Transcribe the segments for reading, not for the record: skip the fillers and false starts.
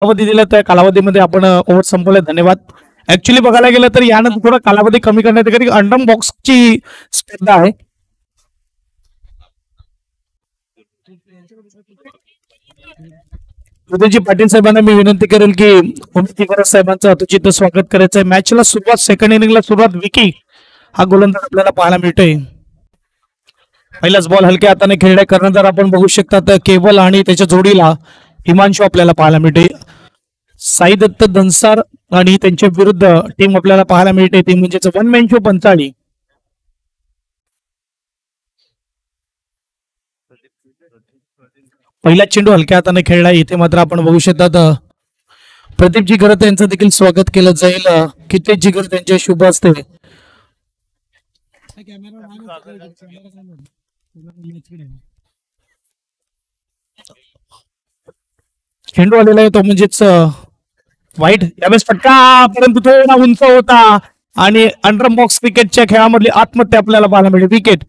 कालावधी दिला त्या कालावधीमध्ये आपण ओव्हर संपवले. धन्यवाद. ऍक्च्युली बघायला गेलं तर यानंतर थोडा कालावधी कमी करण्यात येईल. अंडम बॉक्सची स्पर्धा आहे. उदयजी पाटील साहेबांना मी विनंती करेल की उमेदवार साहेबांचं अतुचित स्वागत करायचं आहे. मॅचला सुरुवात सेकंड इनिंगला सुरुवात विकी हा गोलंदाज आपल्याला पाहायला मिळतोय. पहिलाच बॉल हलक्या हाताने खेळण्या कर्णधार आपण बघू शकता केवल आणि त्याच्या जोडीला हिमांशू आपल्याला पाहायला मिळते. साई दत्त धनसार आणि त्यांच्या विरुद्ध टीम आपल्याला पाहायला मिळते ती म्हणजेच वन मॅन शो पंचाळी. पहिला चेंडू हलक्या हाताने खेळला. इथे मात्र आपण बघू शकतात प्रदीप जिगर यांचं देखील स्वागत केलं जाईल. किती जिगर त्यांचे शुभ असते. चेंडू आलेला आहे तो म्हणजेच वाईट. यावेळेस फटका परंतु थोडा उंच होता आणि अंडर बॉक्स क्रिकेटच्या खेळामधली आत्महत्या आपल्याला पाहायला मिळेल. विकेट.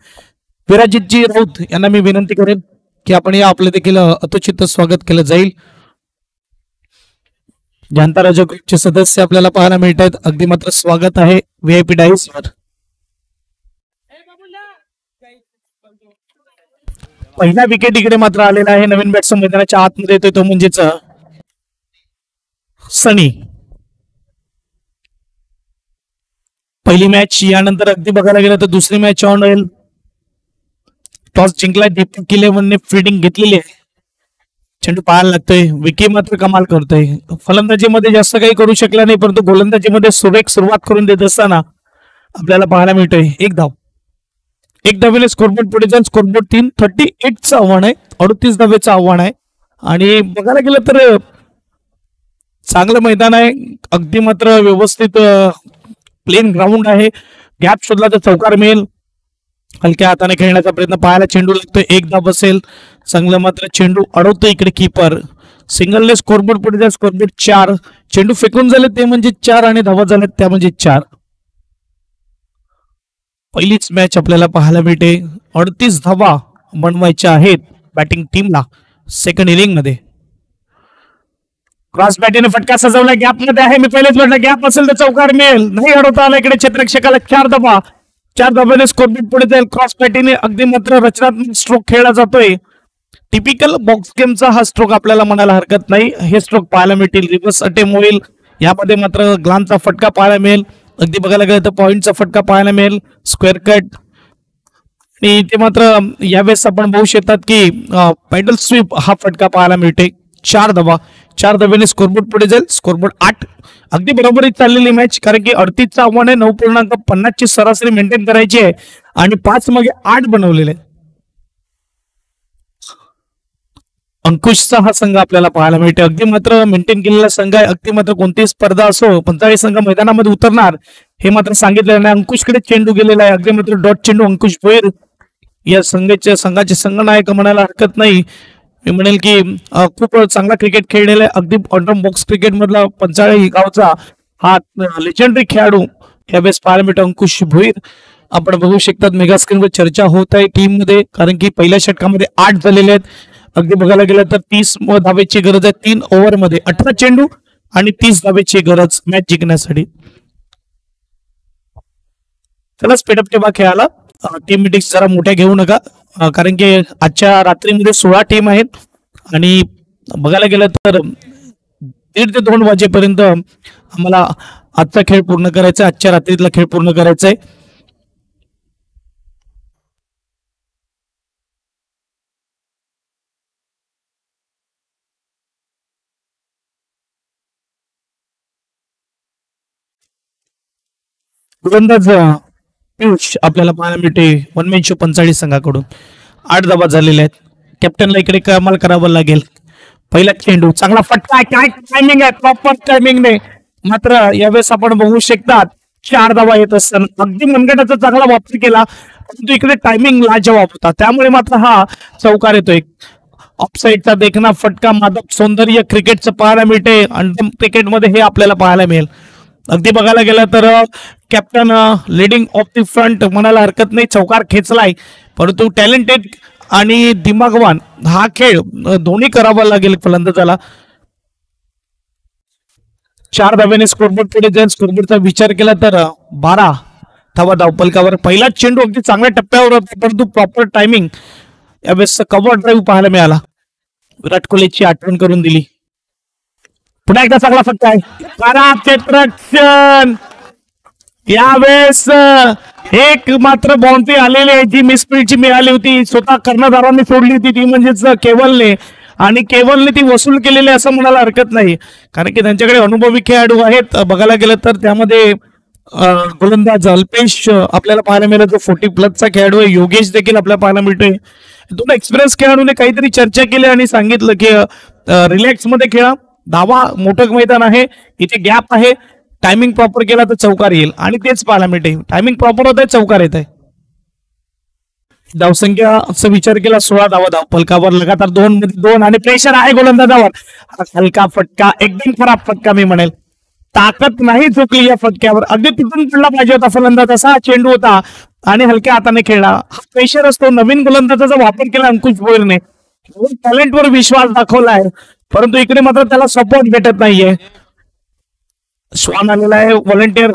विराजितजी राऊत यांना मी विनंती करेन की आपण या आपले देखील अतुचित स्वागत केलं जाईल. जनता राजा ग्रुपचे सदस्य आपल्याला पाहायला मिळत आहेत. अगदी मात्र स्वागत आहे व्हीआयपी डाईसवर. पहिला विकेट इकडे मात्र आलेला आहे. नवीन बॅट्समन मैदानाच्या आतमध्ये येतोय तो म्हणजेच सनी. पहिली मॅच यानंतर अगदी बघायला गेलं तर दुसरी मॅच ऑन होईल. टॉस जिंकलाय दीपक किलेवनने फिल्डिंग घेतलेली आहे. चेंडू पाहायला लागतोय. विकी मात्र कमाल करतोय. फलंदाजीमध्ये जास्त काही करू शकला नाही परंतु गोलंदाजीमध्ये सुरेख सुरुवात करून देत असताना आपल्याला पाहायला मिळतोय एक धाव. एक धावेने स्कोरबोर्ड पुढे जाऊन स्कोरबोर्ड 38चं आव्हान आहे. 38 धावेचं आव्हान आहे आणि बघायला गेलं तर चांगलं मैदान आहे. अगदी मात्र व्यवस्थित प्लेन ग्राउंड आहे. गॅप शोधला तर चौकार मिळेल. हलक्या हाताने खेळण्याचा प्रयत्न पाहायला चेंडू लागतोय. एक धाव बसेल. चांगलं मात्र चेंडू अडवतोय इकडे कीपर. सिंगलने स्कोरबोर्ड पुढे जाऊन स्कोरबोर्ड 4. चेंडू फेकून झाले ते म्हणजे 4 आणि धावा झाल्या त्या म्हणजे 4. पहिलीच मॅच आपल्याला पाहायला मिळते. 38 धावा बनवायच्या आहेत बॅटिंग टीमला सेकंड इनिंग मध्ये. क्रॉस बॅटीने फटका सजवला. गॅप मध्ये आहे. मी पहिलेच म्हटलं गॅप असेल तर चौकार मिळेल. नाही अडवता आला इकडे क्षेत्ररक्षकाला. 4 धावा. 4 धाब्याने स्कोरबोर्ड पुढे जाईल. क्रॉस बॅटीने अगदी मात्र रचनात्मक स्ट्रोक खेळला जातोय. टिपिकल बॉक्स गेमचा हा स्ट्रोक आपल्याला म्हणायला हरकत नाही. हे स्ट्रोक पाहायला मिळतील. रिव्हर्स अटेम्प्ट होईल. यामध्ये मात्र ग्लानचा फटका पाहायला मिळेल. अगदी बघायला गेलं तर पॉइंटचा फटका पाहायला मिळेल. स्क्वेअर कट आणि ते मात्र यावेळेस आपण बघू शकतात की पॅडल स्वीप हा फटका पाहायला मिळते. 4 धावा. 4 धाव्याने स्कोरबोर्ड पुढे जाईल. स्कोरबोर्ड 8. अगदी बरोबरीत चाललेली मॅच कारण की 38चं आव्हान आहे. 9.50 ची सरासरी मेंटेन करायची आहे आणि 5 मागे 8 बनवलेले. अंकुशचा हा संघ आपल्याला पाहायला मिळते. अगदी मात्र मेंटेन केलेला संघ आहे. अगदी मात्र कोणतीही स्पर्धा असो 45 संघ मैदानामध्ये उतरणार हे मात्र सांगितलेलं नाही. अंकुशकडे चेंडू गेलेला आहे. अगदी मात्र डॉट चेंडू अंकुश भोईर या संघाचे संघनायक म्हणायला हरकत नाही. मी म्हणेल की खूप चांगला क्रिकेट खेळलेला आहे. अगदी अंडर बॉक्स क्रिकेट मधला पंचाळी गावचा हा लेजेंडरी खेळाडू यावेळेस पाहायला मिळतो अंकुश भोईर. आपण बघू शकतात मेगा स्क्रीनवर चर्चा होत आहे टीम मध्ये कारण की पहिल्या षटकामध्ये 8 झालेले आहेत. अगदी बघायला गेलं तर 30 धावेची गरज आहे. 3 ओव्हरमध्ये 18 चेंडू आणि 30 धावेची गरज मॅच जिंकण्यासाठी. चला स्पीडअप ठेवा खेळाला. टीम मिटिंग्स जरा मोठ्या घेऊ नका कारण की आजच्या रात्रीमध्ये 16 टीम आहेत आणि बघायला गेलं तर 1:30 ते 2 वाजेपर्यंत आम्हाला आजचा खेळ पूर्ण करायचा आहे. आजच्या रात्रीतला खेळ पूर्ण करायचा आहे. गोलंदाज पियुष आपल्याला पाहायला मिळते. वन मॅन शो 45 संघाकडून 8 धावा झालेल्या आहेत. कॅप्टनला इकडे कमाल करावं लागेल. पहिला चेंडू चांगला फटका. काय टायमिंग आहे. प्रॉपर टायमिंगने मात्र यावेळेस आपण बघू शकतात 4 धावा येत असताना अगदी मनगटाचा चांगला वापर केला परंतु इकडे टायमिंग लाजवाब होता त्यामुळे मात्र हा चौकार येतोय. ऑफसाईडचा देखना फटका मादक सौंदर्य क्रिकेटचं पाहायला मिळते. अंतिम क्रिकेटमध्ये हे आपल्याला पाहायला मिळेल. अगदी बघायला गेलं तर captain leading of the front म्हणायला हरकत नाही. चौकार खेचलाय परंतु टॅलेंटेड आणि दिमागवान हा खेळ दोन्ही करावा लागेल फलंदाजाला. 4 धाब्याने स्कोरबोर्ड पुढे जाईल. स्कोरबोर्डचा विचार केला तर 12 धावा धावफलकावर. पहिलाच चेंडू अगदी चांगल्या टप्प्यावर होता, परंतु प्रॉपर टायमिंग यावेळेस कव्हर ड्राईव्ह पाहायला मिळाला. विराट कोहलीची आठवण करून दिली. पुन्हा एकदा चांगला फटका आहे. करा क्षेत्ररक्षण. यावेळेस एक मात्र बाउंड्री आलेली आहे जी मिसफील्डची मिळाली होती. स्वतः कर्णधारांनी सोडली होती ती म्हणजेच केवलने, आणि केवलने ती वसूल केलेली असं म्हणायला हरकत नाही, कारण की त्यांच्याकडे अनुभवी खेळाडू आहेत. बघायला गेलं तर त्यामध्ये गोलंदाज अल्पेश आपल्याला पाहायला मिळेल, जो 40+ खेळाडू आहे. योगेश देखील आपल्याला पाहायला मिळतोय. दोन एक्सपिरियन्स खेळाडूने काहीतरी चर्चा केली आणि सांगितलं की रिलॅक्स मध्ये खेळा, धावा मोठं मैदान आहे, इथे गॅप आहे, टायमिंग प्रॉपर केला तर चौकार येईल, आणि तेच पाहायला मिळते. टायमिंग प्रॉपर होत आहे, चौकार येत आहे. धावसंख्याचा विचार केला 16 धावा धावफलकावर. लगातार 2 मध्ये 2 आणि प्रेशर आहे गोलंदाजावर. हलका फटका, एकदम खराब फटका मी म्हणेल. ताकद नाही चुकली या फटक्यावर, अगदी तुटून पडला पाहिजे होता फलंदाज, असा चेंडू होता आणि हलक्या हाताने खेळला. हा प्रेशर असतो. नवीन गोलंदाजाचा वापर केला अंकुश भोईरने. टॅलेंटवर विश्वास दाखवला आहे, परंतु इकडे मात्र त्याला सपोर्ट भेटत नाहीये. श्वान आलेला आहे व्हॉलंटियर,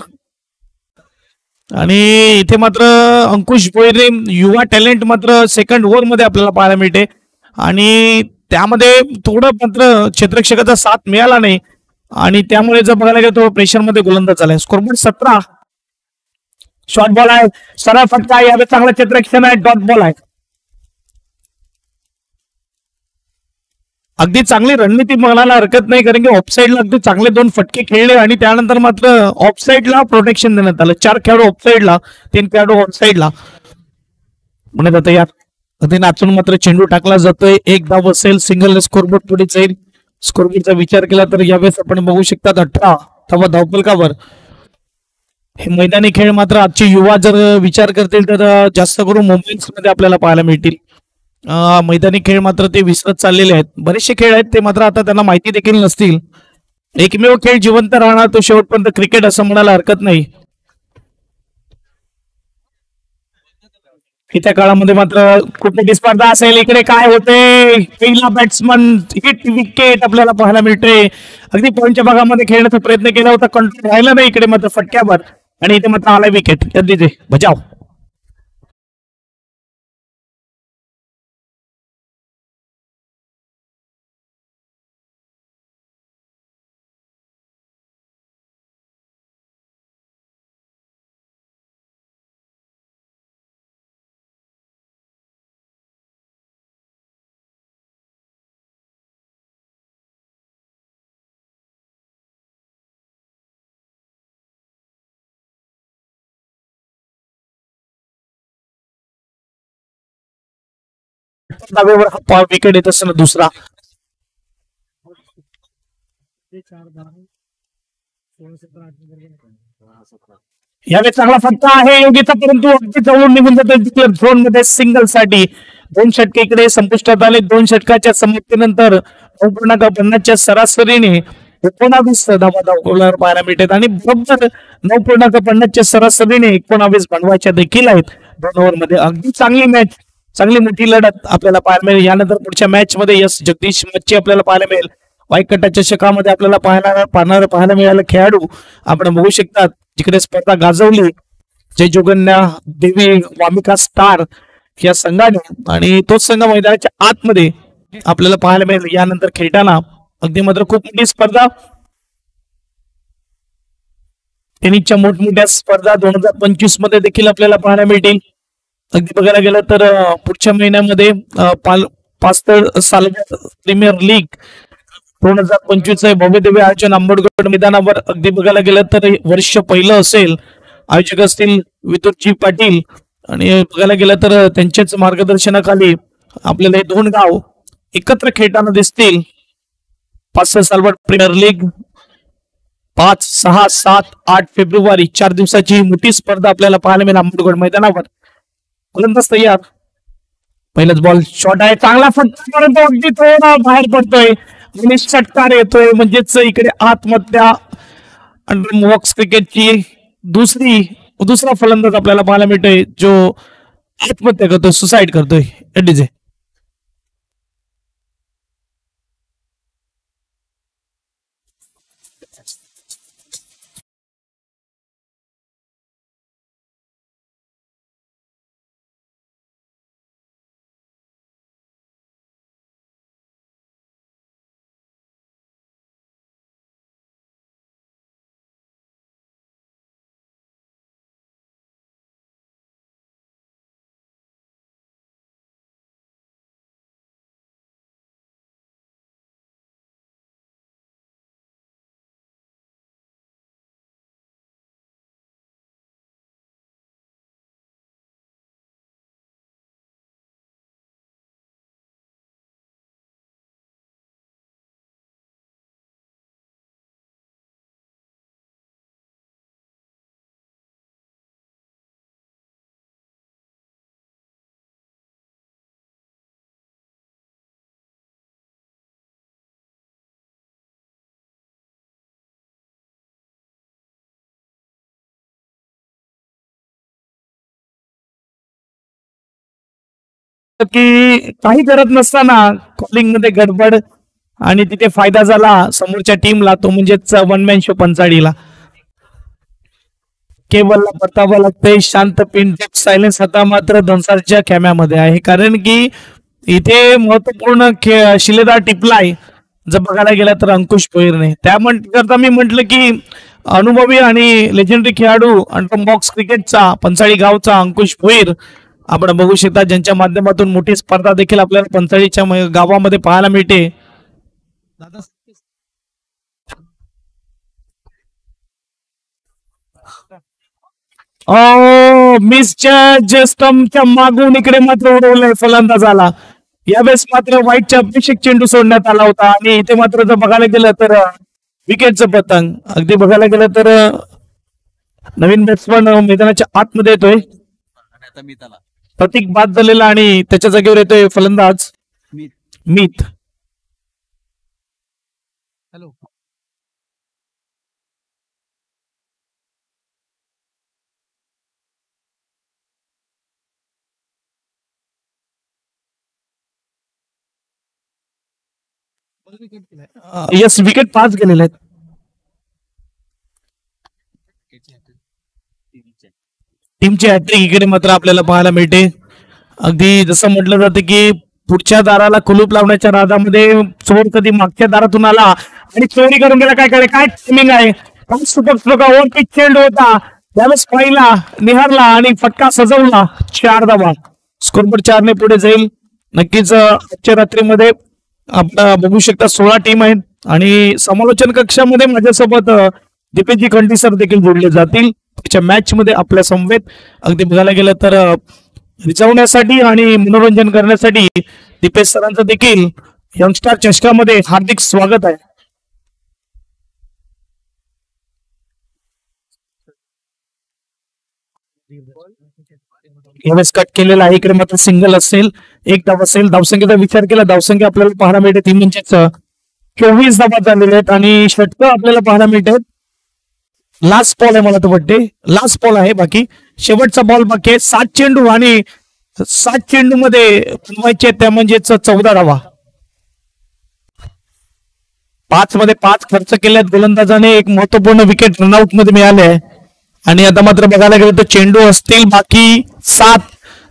आणि इथे मात्र अंकुश भोईरे युवा टॅलेंट मात्र सेकंड ओव्हर मध्ये आपल्याला पाहायला मिळते, आणि त्यामध्ये थोडं मात्र क्षेत्ररक्षकाचा साथ मिळाला नाही, आणि त्यामुळे जर बघायला गेलं थोडं प्रेशर मध्ये गोलंदाज झालाय. स्कोरबोर्ड 17. शॉर्ट बॉल आहे, सरळ फटका, यावेळी चांगलं क्षेत्ररक्षण आहे, डॉट बॉल आहे. अगदी चांगली रणनीती म्हणायला हरकत नाही, कारण की ऑफसाईडला अगदी चांगले 2 फटके खेळले, आणि त्यानंतर मात्र ऑफसाईडला प्रोटेक्शन देण्यात आलं. 4 खेळाडू ऑफसाईडला, 3 खेळाडू ऑफसाईडला म्हणत आता यार. अगदी नाचून मात्र चेंडू टाकला जातोय. 1 धाव असेल, सिंगल स्कोरबोर्ड पुढे जाईल. स्कोरबोर्डचा विचार केला तर यावेळेस आपण बघू शकता 18 धावा धावफलकावर. हे मैदानी खेळ मात्र आजचे युवा जर विचार करतील तर जास्त करून मुंबईन्स मध्ये आपल्याला पाहायला मिळतील. मैदानी खेळ मात्र ते विसरत चाललेले आहेत. बरेचसे खेळ आहेत ते मात्र आता त्यांना माहिती देखील नसतील. एकमेव खेळ जिवंत राहणार तो शेवटपर्यंत क्रिकेट असं म्हणायला हरकत नाही. त्या काळामध्ये मात्र खूप मोठी स्पर्धा असेल. इकडे काय होते, पहिला बॅट्समन हिट विकेट आपल्याला पाहायला मिळते. अगदी पॉईंटच्या भागामध्ये खेळण्याचा प्रयत्न केला होता, कंट्रोल राहिला नाही इकडे मात्र फटक्यावर, आणि इथे मात्र आला विकेट. अगदी बजाव. धावेवर हा विकेट येत असताना दुसरा. यावेळी चांगला फटका आहे योगीचा, परंतु अगदी जवळून निघून जातो झोन मध्ये सिंगल साठी. 2 षटके इकडे संपुष्टात आले. 2 षटकाच्या समाप्तीनंतर 9.50च्या सरासरीने 19 धावा धावफलकावर पाहायला मिळतात, आणि बरोबर 9.50च्या सरासरीने 19 बनवायच्या देखील आहेत 2 ओव्हर मध्ये. अगदी चांगली मॅच, चांगली मोठी लढत आपल्याला पाहायला मिळेल. यानंतर पुढच्या मॅच मध्ये यस जगदीश मच्छी आपल्याला पाहायला मिळेल. वाईकट्टा चषकामध्ये आपल्याला पाहायला मिळाला खेळाडू आपण बघू शकतात, जिकडे स्पर्धा गाजवली जय जोगन्या देवी वामिका स्टार या संघाने, आणि तोच संघ मैदानाच्या आतमध्ये आपल्याला पाहायला मिळेल. यानंतर खेळताना अगदी मात्र खूप मोठी स्पर्धा, टेनिसच्या मोठमोठ्या स्पर्धा 2025 मध्ये देखील आपल्याला पाहायला मिळतील. अगदी बघायला गेलं तर पुढच्या महिन्यामध्ये 5 सालव्या प्रीमियर लीग 2025 भव्य दिव्य आयोजन आंबेडकर मैदानावर. अगदी बघायला गेलं तर वर्ष पहिलं असेल. आयोजक असतील विदुरजी पाटील, आणि बघायला गेलं तर त्यांच्याच मार्गदर्शनाखाली आपल्याला हे 2 गाव एकत्र खेळताना दिसतील. 5 सालवर प्रीमियर लीग 5, 6, 7, 8 फेब्रुवारी 4 दिवसाची मोठी स्पर्धा आपल्याला पाहायला मिळेल आंबेडकर मैदानावर. गोलंदाज तयार. पहिलाच बॉल शॉट आहे, चांगला फटका, परंतु अगदी थोडा बाहेर पडतोय आणि षटकार येतोय. म्हणजेच इकडे आत्महत्या बॉक्स क्रिकेटची दुसरा फलंदाज आपल्याला पाहायला मिळतोय जो आत्महत्या करतोय, सुसाईड करतोय. एडीजे की काही करत नसताना कॉलिंग मध्ये गडबड आणि तिथे फायदा झाला समोरच्या टीमला, तो म्हणजेच वन मॅन शो पंचाळीला. केवळला परतावं लागतंय शांत पिन सायलेन्स आता मात्र धनसारच्या खेम्यामध्ये आहे, कारण की इथे महत्वपूर्ण शिलेदार टिपलाय जर बघायला गेला तर अंकुश भोईरने. करता मी म्हटलं की अनुभवी आणि लेजेंडरी खेळाडू अंटम बॉक्स क्रिकेटचा पंचाळी गावचा अंकुश भोईर आपण बघू शकता, ज्यांच्या माध्यमातून मोठी स्पर्धा देखील आपल्याला पंचाळीच्या गावामध्ये पाहायला मिळते. मिसच्या स्टंपच्या मागून इकडे मात्र उडवलंय फलंदाजाला. यावेळेस मात्र व्हाईटच्या अभिषेक चेंडू सोडण्यात आला होता आणि इथे मात्र जर बघायला गेलं तर विकेटचं पतंग. अगदी बघायला गेलं तर नवीन बॅट्समन मैदानाच्या आतमध्ये येतोय, प्रतीक बाद झालेला आणि त्याच्या जागेवर येतोय फलंदाज मीत. हॅलो, यस, विकेट 5 गेलेले आहेत. टीमची हॅट्रिक इकडे मात्र आपल्याला पाहायला मिळते. अगदी जसं म्हटलं जातं की पुढच्या दाराला कुलूप लावण्याच्या नादामध्ये चोर कधी मागच्या दारातून आला आणि चोरी करून गेला. काय टायमिंग आहे, काय सुपर स्ट्रोक ओव्हर पिच चेंडू होता, त्यावेळेस पाहिला निहारला आणि फटका सजवला. 4 धावा, स्कोरबोर्ड 4 ने पुढे जाईल. नक्कीच आजच्या रात्रीमध्ये आपण बघू शकता 16 टीम आहेत आणि समालोचन कक्षामध्ये माझ्यासोबत दीपेशजी खंडी सर देखील जोडले जातील त्याच्या मॅच मध्ये आपल्या समवेत. अगदी बघायला गेलं तर रिचवण्यासाठी आणि मनोरंजन करण्यासाठी दीपेश सरांचं देखील यंगस्टार चषकामध्ये हार्दिक स्वागत आहे. यावेळेस कट केलेला आहे, इकडे मात्र सिंगल असेल, 1 धाव असेल. धावसंख्येचा विचार केला, धावसंख्या आपल्याला पाहायला मिळते 3 म्हणजेच 24 धावा झालेल्या आहेत आणि षटकं आपल्याला पाहायला मिळतात. लास्ट बॉल आहे, मला तर वाटते लास्ट बॉल आहे, बाकी शेवटचा बॉल बाकी आहे. 7 चेंडू आणि 7 चेंडू मध्ये बनवायचे त्या म्हणजेच 14 धावा. 5 मध्ये 5 खर्च केल्यात गोलंदाजाने. एक महत्वपूर्ण विकेट रनआउट मध्ये मिळाले आहे आणि आता मात्र बघायला गेलं तर चेंडू असतील बाकी 7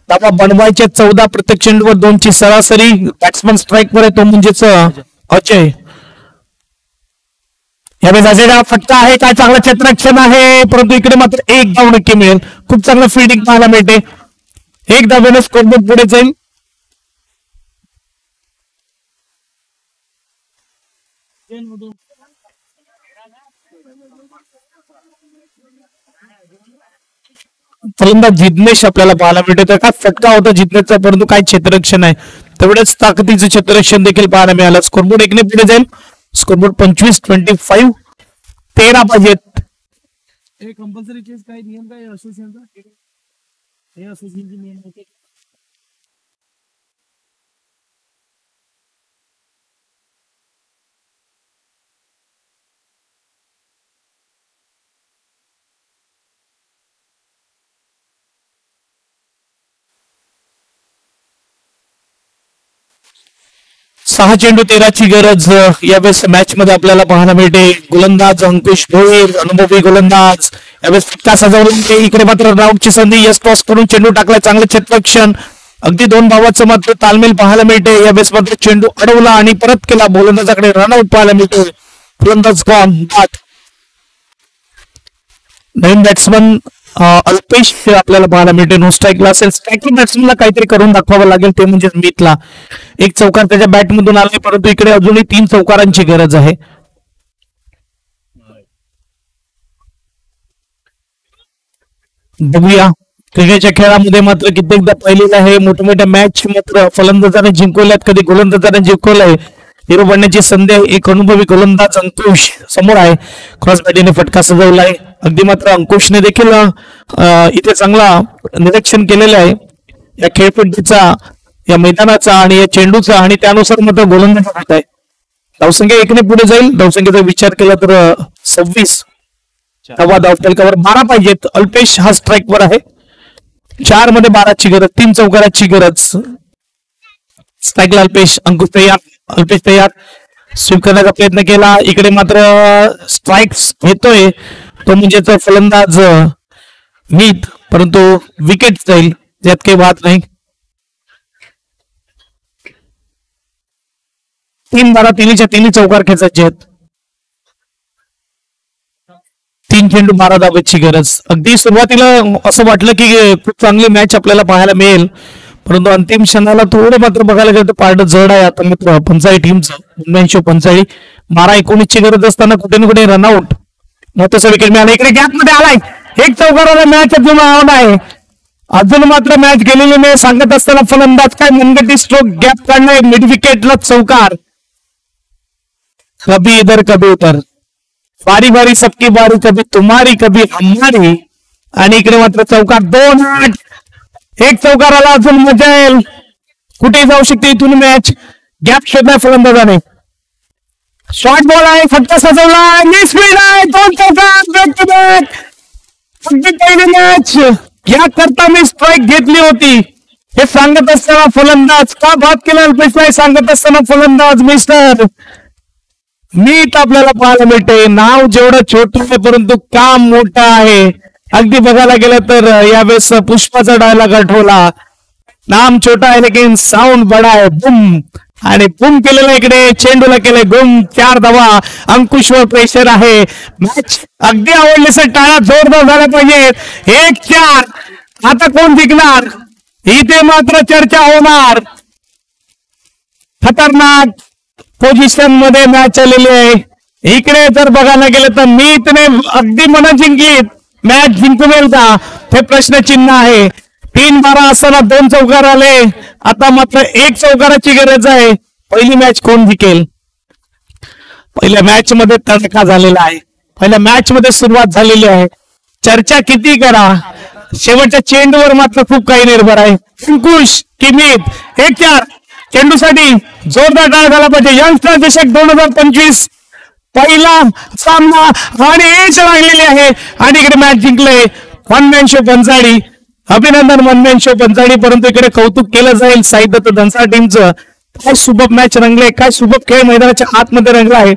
धावा बनवायचे, 14 प्रत्येक चेंडूवर 2 ची सरासरी. बॅट्समन स्ट्राईक वर आहे, तो म्हणजेच अजय. यावेळेस अजयला फटका आहे, काय चांगला क्षेत्ररक्षण आहे, परंतु इकडे मात्र 1 धाव नक्की मिळेल. खूप चांगलं फिल्डिंग पाहायला मिळते. 1 धावेने स्कोरबोर्ड पुढे जाईल. फलंदाज जिग्नेश आपल्याला पाहायला मिळते. तर काय फटका होता जिग्नेशचा, परंतु काय क्षेत्ररक्षण आहे, तेवढ्याच ताकदीचं क्षेत्ररक्षण देखील पाहायला मिळालं. स्कोरबोर्ड 1 ने पुढे जाईल. स्कोरबोर्ड 25-25. 13 पाहिजेत. कंपल्सरी चेस काय नियम काय असोसिएशनचा, हे असोसिएशनचे नियम होते. सहा चेंडू 13ची गरज यावेळेस मॅच मध्ये आपल्याला पाहायला मिळते. गोलंदाज अंकुश भोईर, अनुभवी गोलंदाज. यावेळेस फटका सजवला, इकडे मात्र राऊंडची संधी. यस टॉस करून चेंडू टाकला, चांगले क्षेत्ररक्षण. अगदी 2 धावांचं मात्र तालमेल पाहायला मिळते. यावेळेस मात्र चेंडू अडवला आणि परत केला. गोलंदाजाकडे रनआउट पाहायला मिळतो. फलंदाज गॉन बाद. नवीन बॅट्समन अल्पेश आपल्याला पाहायला मिळते. नो स्ट्राईकला असेल. स्ट्रायकिंग बॅट्समनला काहीतरी करून दाखवावं लागेल, ते म्हणजे मीतला. 1 चौकार त्याच्या बॅट मधून आले, परंतु इकडे अजूनही 3 चौकारांची गरज आहे. बघूया क्रिकेटच्या खेळामध्ये मात्र कित्येकदा पाहिलेलं आहे, मोठ्या मोठ्या मॅच मात्र फलंदाजाने जिंकवल्यात, कधी गोलंदाजाने जिंकवलंय. हिरो बनण्याची संधी. एक अनुभवी गोलंदाज अंकुश समोर आहे, क्रॉस बॅटीने फटका सजवलाय. अगदी मात्र अंकुशने देखील इथे चांगला निरीक्षण केलेलं आहे या खेळपट्टीचा, या मैदानाचा आणि या चेंडूचा, आणि त्यानुसार मात्र गोलंदाज होत आहे. धावसंख्या 1 ने पुढे जाईल. धावसंख्येचा विचार केला तर 26 धाव फलकावर 12 पाहिजेत. अल्पेश हा स्ट्राईक वर आहे. 4 मध्ये 12ची गरज, 3 चौकाराची गरज. स्ट्राईकला अल्पेश, अंकुश तयार, अल्पेश तयार, स्वीप करण्याचा प्रयत्न केला. इकडे मात्र स्ट्राईक घेतोय तो म्हणजे फलंदाज मीत, परंतु विकेट जाईल यात काही वाद नाही. 3-12 तिन्हीच्या तिन्ही चौकार खेचायचे आहेत. 3 चेंडू 12 धावेची गरज. अगदी सुरुवातीला असं वाटलं की खूप चांगली मॅच आपल्याला पाहायला मिळेल, परंतु अंतिम क्षणाला थोडं मात्र बघायला गेलं तर पार्ट जड आहे आता मित्र पंचाळी टीमचं. 19पंचाळी 12-19 गरज असताना कुठे ना कुठे रनआउट महत्वाचा विकेट मिळाला. इकडे गॅप मध्ये आलाय, एक चौकाराला मॅच अजून आहे, अजून मात्र मॅच गेलेली नाही सांगत असताना फलंदाज काय मनगटी स्ट्रोक गॅप काढलाय, मिड विकेटला चौकार. कभी इधर कभी उधर, बारी बारी सबकी बारी, कभी तुम्हारी कभी हमारी. आणि इकडे मात्र चौकार 2-8, एक चौकाराला अजून मजा येईल. कुठे जाऊ शकते इथून मॅच. गॅप शोधलाय फलंदाजाने, शॉर्ट बॉल आहे, फटका सजवलाय, मिसफील्ड आहे, 2 चौकार बॅक टू बॅक. अगदी पहिली मॅच या करता मी स्ट्राईक घेतली होती हे सांगत असताना फलंदाज का बात केला अल्पेशला सांगत असताना फलंदाज मिस्टर मीत आपल्याला पाहायला मिळते. नाव जेवढं छोटं आहे परंतु काम मोठं आहे. अगदी बघायला गेलं तर यावेळेस पुष्पाचा डायलॉग आठवला, नाम छोटा आहे लेकिन साऊंड बडा आहे. बुम आणि बुम केलेलं इकडे चेंडूला केलंय गुम. 4 धावा, अंकुशवर प्रेशर आहे. मॅच अगदी आवडली सर, टाळ्या जोरदार झाल्या पाहिजेत. 1-4 आता कोण जिंकणार इथे मात्र चर्चा होणार. खतरनाक पोझिशन मध्ये मॅच आलेली आहे. इकडे जर बघायला गेलं तर मीतने अगदी मन जिंकलीत, मॅच जिंकवेल का हे प्रश्नचिन्ह आहे. 3-12 असताना 2 चौकार आले, आता मात्र 1 चौकाराची गरज आहे. पहिली मॅच कोण जिंकेल. पहिल्या मॅच मध्ये तडका झालेला आहे, पहिल्या मॅच मध्ये सुरुवात झालेली आहे. चर्चा किती करा, शेवटच्या चेंडूवर मात्र खूप काही निर्भर आहे. अंकुश की मीत. 1-4 चेंडूसाठी जोरदार डाळ झाला पाहिजे. यंगस्टर चषक 2025 पहिला सामना आणि एज लागलेली आहे आणि इकडे मॅच जिंकले वन मॅन शो पंचाळी. अभिनंदन वन मॅन शो पंचाळी. परंतु इकडे कौतुक केलं जाईल साई दत्त धनसार टीमचं. काय सुबक मॅच रंगले, काय सुबक खेळ मैदानाच्या आतमध्ये रंगला आहे.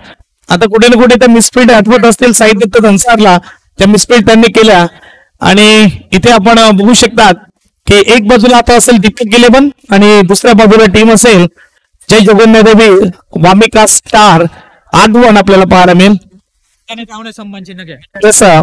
आता कुठे ना कुठे त्या मिसफील्ड आठवत असतील साई दत्त धनसारला, त्या मिसफील्ड त्यांनी केल्या. आणि इथे आपण बघू शकतात की एक बाजूला आता असेल दीपक गिलेबन आणि दुसऱ्या बाजूला टीम असेल जय जोगन्य देवी, वामिका स्टार, आगवन आपल्याला पाहायला मिळेल. जसं